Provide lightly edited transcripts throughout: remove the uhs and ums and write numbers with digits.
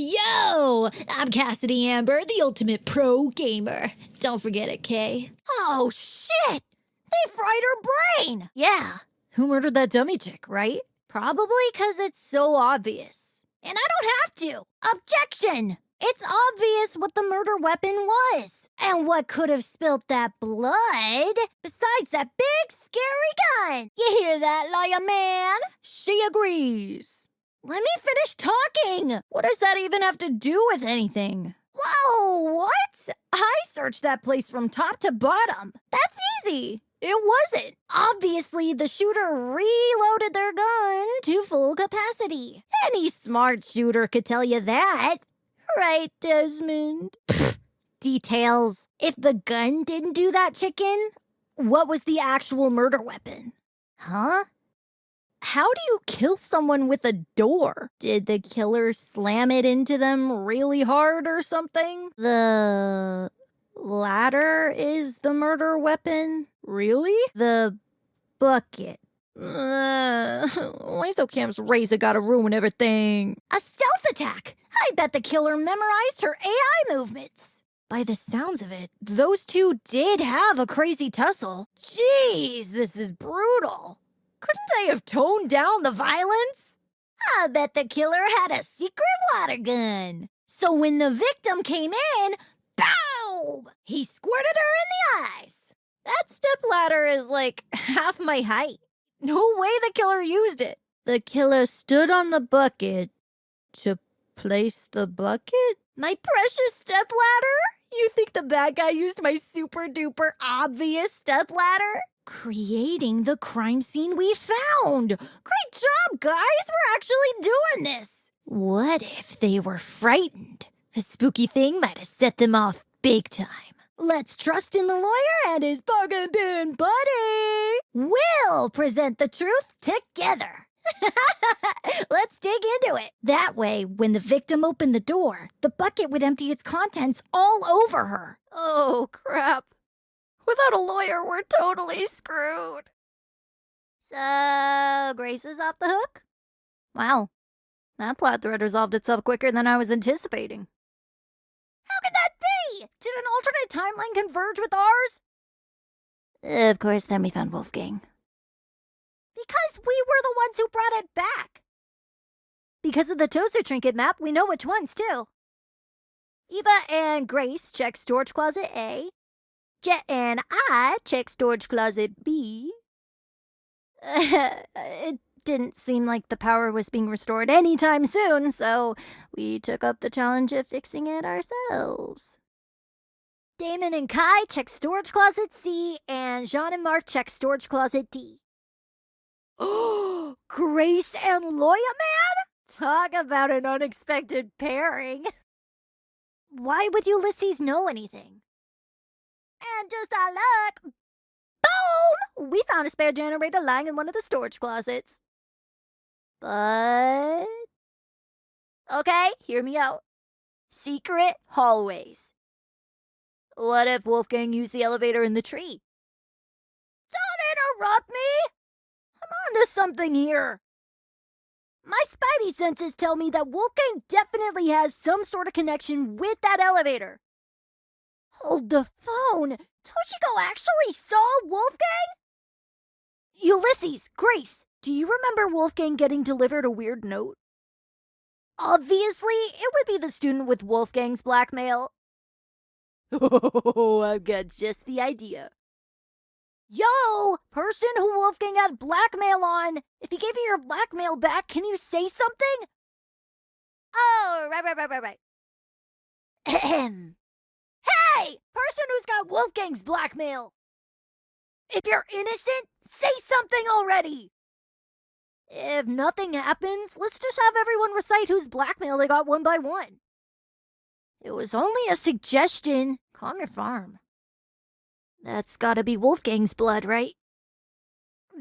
Yo! I'm Cassidy Amber, the ultimate pro gamer. Don't forget it, Kay. Oh, shit! They fried her brain! Yeah. Who murdered that dummy chick, right? Probably because it's so obvious. And I don't have to! Objection! It's obvious what the murder weapon was. And what could have spilt that blood besides that big, scary gun. You hear that, lawyer man? She agrees. Let me finish talking! What does that even have to do with anything? Whoa, what? I searched that place from top to bottom. That's easy. It wasn't. Obviously, the shooter reloaded their gun to full capacity. Any smart shooter could tell you that. Right, Desmond? Details. If the gun didn't do that, chicken, what was the actual murder weapon? Huh? How do you kill someone with a door? Did the killer slam it into them really hard or something? The ladder is the murder weapon? Really? The bucket. Lysocam's razor gotta ruin everything. A stealth attack! I bet the killer memorized her AI movements. By the sounds of it, those two did have a crazy tussle. Jeez, this is brutal. Couldn't they have toned down the violence? I bet the killer had a secret water gun. So when the victim came in, boom! He squirted her in the eyes. That stepladder is like half my height. No way the killer used it. The killer stood on the bucket to place the bucket? My precious stepladder? You think the bad guy used my super duper obvious stepladder? Creating the crime scene we found. Great job, guys. We're actually doing this. What if they were frightened? A spooky thing might have set them off big time. Let's trust in the lawyer and his bargain bin buddy. We'll present the truth together. Let's dig into it. That way, when the victim opened the door, the bucket would empty its contents all over her. Oh, crap. Without a lawyer, we're totally screwed. So, Grace is off the hook? Wow. That plot thread resolved itself quicker than I was anticipating. How could that be? Did an alternate timeline converge with ours? Of course, then we found Wolfgang. Because we were the ones who brought it back. Because of the toaster trinket map, we know which ones, too. Eva and Grace check storage closet A. Jet and I check storage closet B. It didn't seem like the power was being restored anytime soon, so we took up the challenge of fixing it ourselves. Damon and Kai check storage closet C, and Jean and Mark check storage closet D. Oh, Grace and Lawyer Man? Talk about an unexpected pairing. Why would Ulysses know anything? And just our luck, boom! We found a spare generator lying in one of the storage closets. But... okay, hear me out. Secret hallways. What if Wolfgang used the elevator in the tree? Don't interrupt me! I'm onto something here. My spidey senses tell me that Wolfgang definitely has some sort of connection with that elevator. Hold the phone. Toshiko actually saw Wolfgang? Ulysses, Grace, do you remember Wolfgang getting delivered a weird note? Obviously, it would be the student with Wolfgang's blackmail. Oh, I've got just the idea. Yo, person who Wolfgang had blackmail on. If he gave you your blackmail back, can you say something? Oh, right. Ahem. Hey, person who's got Wolfgang's blackmail. If you're innocent, say something already. If nothing happens, let's just have everyone recite whose blackmail they got one by one. It was only a suggestion. Calm your farm. That's gotta be Wolfgang's blood, right?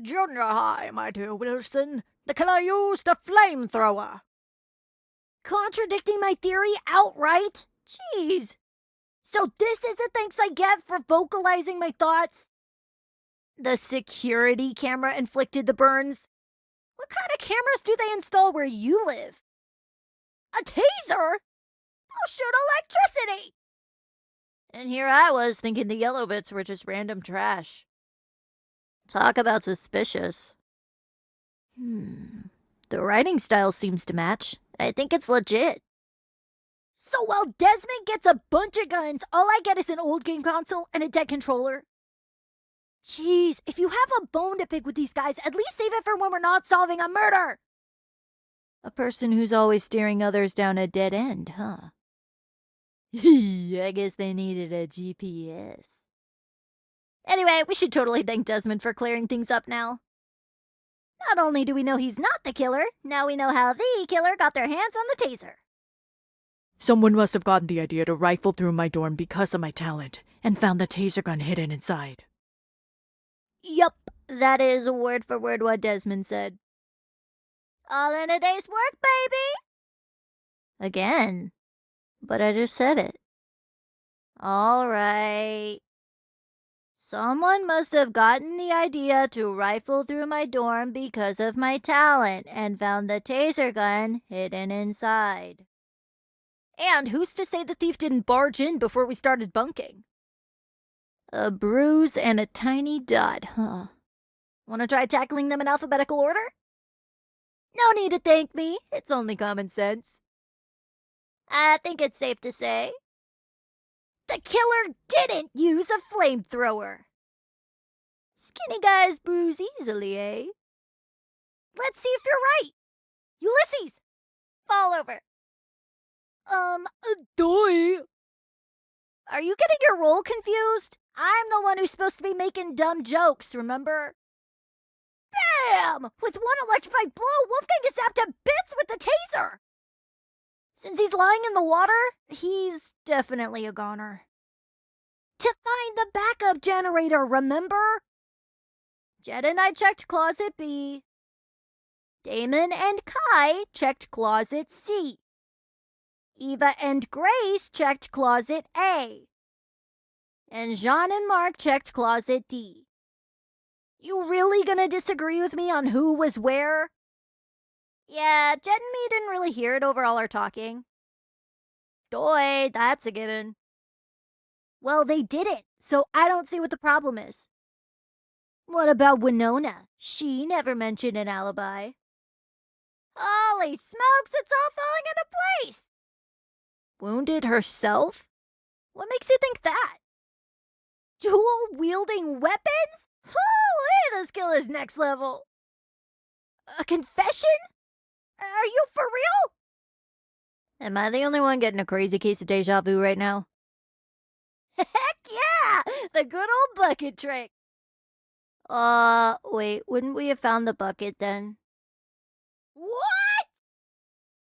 Junior high, my dear Wilson. The killer used a flamethrower. Contradicting my theory outright? Jeez. So this is the thanks I get for vocalizing my thoughts? The security camera inflicted the burns? What kind of cameras do they install where you live? A taser? I'll shoot electricity! And here I was thinking the yellow bits were just random trash. Talk about suspicious. The writing style seems to match. I think it's legit. So while Desmond gets a bunch of guns, all I get is an old game console and a dead controller? Jeez, if you have a bone to pick with these guys, at least save it for when we're not solving a murder! A person who's always steering others down a dead end, huh? I guess they needed a GPS. Anyway, we should totally thank Desmond for clearing things up now. Not only do we know he's not the killer, now we know how the killer got their hands on the taser. Someone must have gotten the idea to rifle through my dorm because of my talent, and found the taser gun hidden inside. Yup, that is word for word what Desmond said. All in a day's work, baby! Again. But I just said it. Alright. Someone must have gotten the idea to rifle through my dorm because of my talent and found the taser gun hidden inside. And who's to say the thief didn't barge in before we started bunking? A bruise and a tiny dot, huh? Wanna try tackling them in alphabetical order? No need to thank me, it's only common sense. I think it's safe to say the killer didn't use a flamethrower. Skinny guys bruise easily, eh? Let's see if you're right. Ulysses, fall over. Die. Are you getting your role confused? I'm the one who's supposed to be making dumb jokes, remember? Bam! With one electrified blow, Wolfgang is zapped to bits with the taser. Since he's lying in the water, he's definitely a goner. To find the backup generator, remember? Jed and I checked closet B. Damon and Kai checked closet C. Eva and Grace checked closet A. And Jean and Mark checked closet D. You really gonna disagree with me on who was where? Yeah, Jed and me didn't really hear it over all our talking. Doy, that's a given. Well, they didn't, so I don't see what the problem is. What about Winona? She never mentioned an alibi. Holy smokes, it's all falling into place! Wounded herself? What makes you think that? Dual-wielding weapons? Holy, this killer's next level. A confession? Are you for real? Am I the only one getting a crazy case of deja vu right now? Heck yeah! The good old bucket trick. Wait, wouldn't we have found the bucket then? What?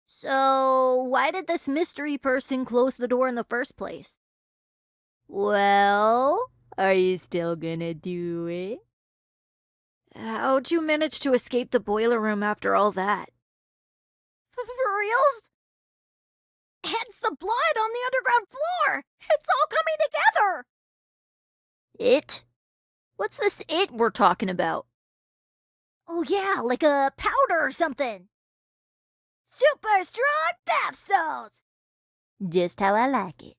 So, why did this mystery person close the door in the first place? Well, are you still gonna do it? How'd you manage to escape the boiler room after all that? For reals? Hence the blood on the underground floor! It's all coming together! It? What's this it we're talking about? Oh yeah, like a powder or something. Super strong bath salts! Just how I like it.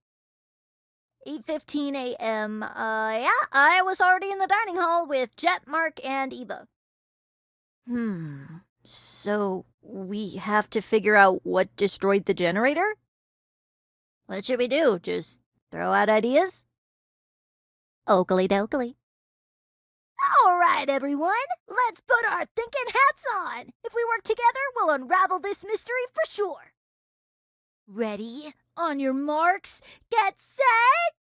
8:15 a.m. Yeah, I was already in the dining hall with Jet, Mark, and Eva. So we have to figure out what destroyed the generator? What should we do? Just throw out ideas? Oakley dokley. All right, everyone. Let's put our thinking hats on. If we work together, we'll unravel this mystery for sure. Ready? On your marks, get set,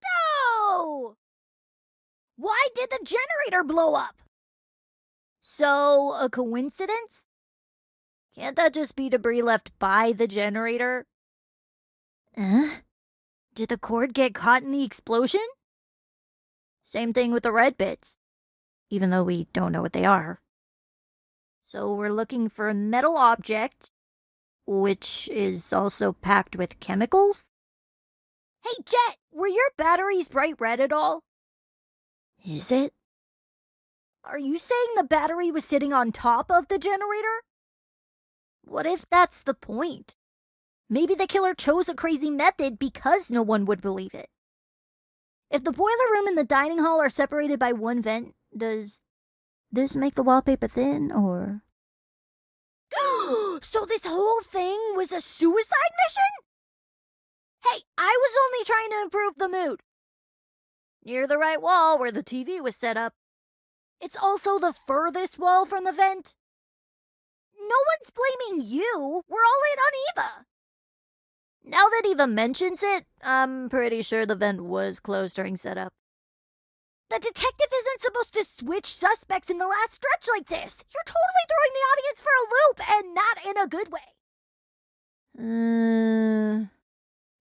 go! Why did the generator blow up? So, a coincidence? Can't that just be debris left by the generator? Did the cord get caught in the explosion? Same thing with the red bits, even though we don't know what they are. So we're looking for a metal object, which is also packed with chemicals? Hey, Jet, were your batteries bright red at all? Is it? Are you saying the battery was sitting on top of the generator? What if that's the point? Maybe the killer chose a crazy method because no one would believe it. If the boiler room and the dining hall are separated by one vent, does this make the wallpaper thin, or... So this whole thing was a suicide mission? Hey, I was only trying to improve the mood. Near the right wall where the TV was set up. It's also the furthest wall from the vent. No one's blaming you. We're all in on Eva. Now that Eva mentions it, I'm pretty sure the vent was closed during setup. The detective isn't supposed to switch suspects in the last stretch like this. You're totally throwing the audience for a loop, and not in a good way.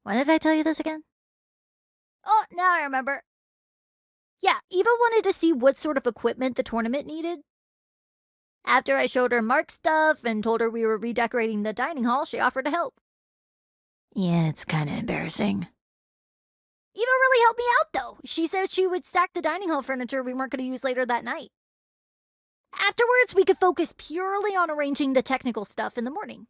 When did I tell you this again? Oh, now I remember. Yeah, Eva wanted to see what sort of equipment the tournament needed. After I showed her Mark's stuff and told her we were redecorating the dining hall, she offered to help. Yeah, it's kind of embarrassing. Eva really helped me out, though. She said she would stack the dining hall furniture we weren't going to use later that night. Afterwards, we could focus purely on arranging the technical stuff in the morning.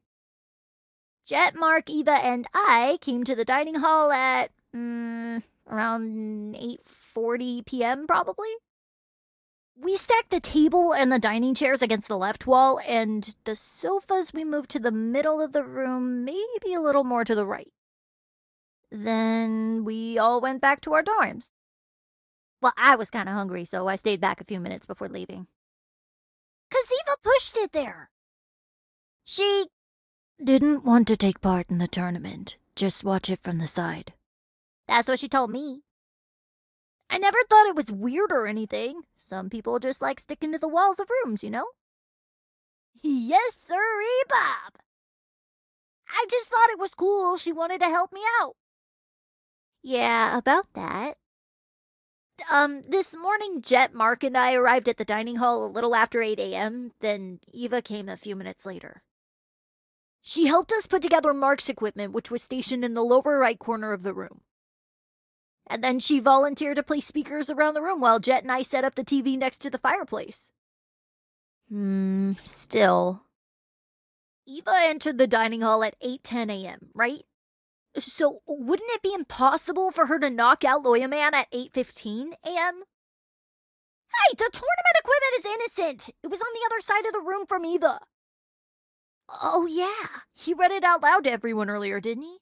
Jet, Mark, Eva, and I came to the dining hall at around 8:40 p.m. probably. We stacked the table and the dining chairs against the left wall, and the sofas we moved to the middle of the room, maybe a little more to the right. Then we all went back to our dorms. Well, I was kind of hungry, so I stayed back a few minutes before leaving. 'Cause Eva pushed it there. She Didn't want to take part in the tournament, just watch it from the side. That's what she told me. I never thought it was weird or anything. Some people just like sticking to the walls of rooms, you know? Yes, sirree, Bob. I just thought it was cool she wanted to help me out. Yeah, about that. This morning, Jet, Mark, and I arrived at the dining hall a little after 8 a.m., then Eva came a few minutes later. She helped us put together Mark's equipment, which was stationed in the lower right corner of the room. And then she volunteered to place speakers around the room while Jet and I set up the TV next to the fireplace. Still. Eva entered the dining hall at 8:10 a.m., right? So wouldn't it be impossible for her to knock out Lawyer Man at 8:15 a.m.? Hey, the tournament equipment is innocent. It was on the other side of the room from Eva. Oh, yeah. He read it out loud to everyone earlier, didn't he?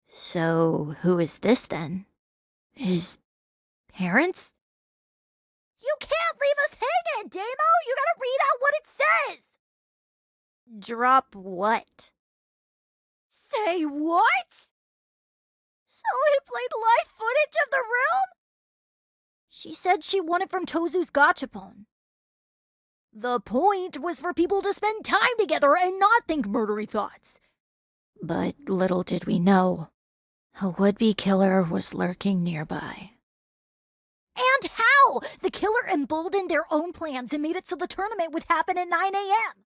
So, who is this then? His parents? You can't leave us hanging, Damo! You gotta read out what it says! Drop what? Say what? So he played live footage of the room? She said she won it from Tozu's gachapon. The point was for people to spend time together and not think murdery thoughts. But little did we know, a would-be killer was lurking nearby. And how? The killer emboldened their own plans and made it so the tournament would happen at 9 a.m.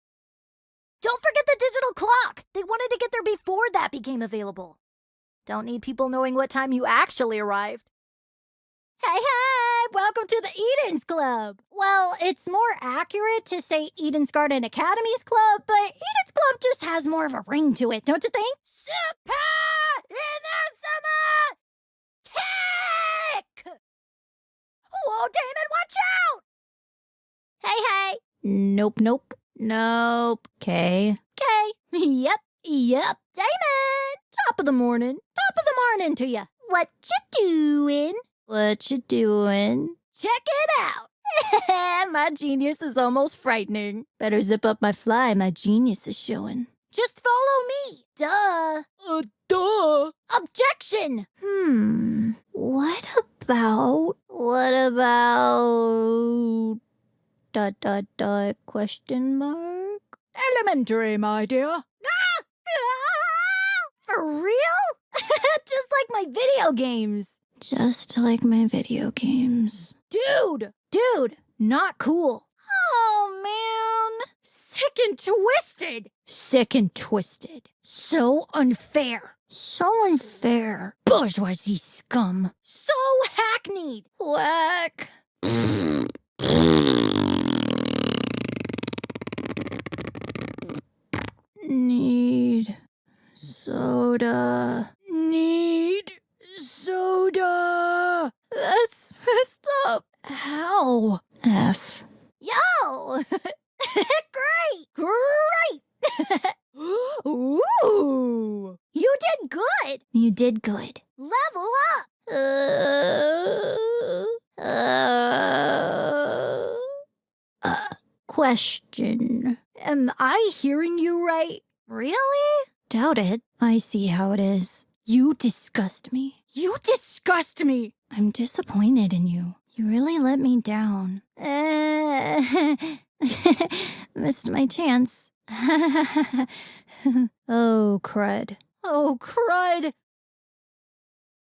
Don't forget the digital clock. They wanted to get there before that became available. Don't need people knowing what time you actually arrived. Hey, welcome to the Eden's Club. Well, it's more accurate to say Eden's Garden Academy's Club, but Eden's Club just has more of a ring to it, don't you think? Super Inazuma Kick! Whoa, Damon, watch out! Hey. Nope. Okay. Yep. Damon! Top of the morning to ya. What you doing? Check it out. My genius is almost frightening. Better zip up my fly, my genius is showing. Just follow me. Duh. Duh! Objection! What about... question mark? Elementary, my dear. For real? Just like my video games. Just like my video games. Dude, not cool. Oh, man. Sick and twisted. So unfair. Bourgeoisie scum. So hackneyed. Whack. Need Soda. Need soda. That's messed up. How? F. Yo! Great! Great! Ooh. You did good! You did good. Level up! Question. Am I hearing you right? Really? Doubt it. I see how it is. You disgust me. You disgust me! I'm disappointed in you. You really let me down. Missed my chance. Oh, crud. Oh, crud!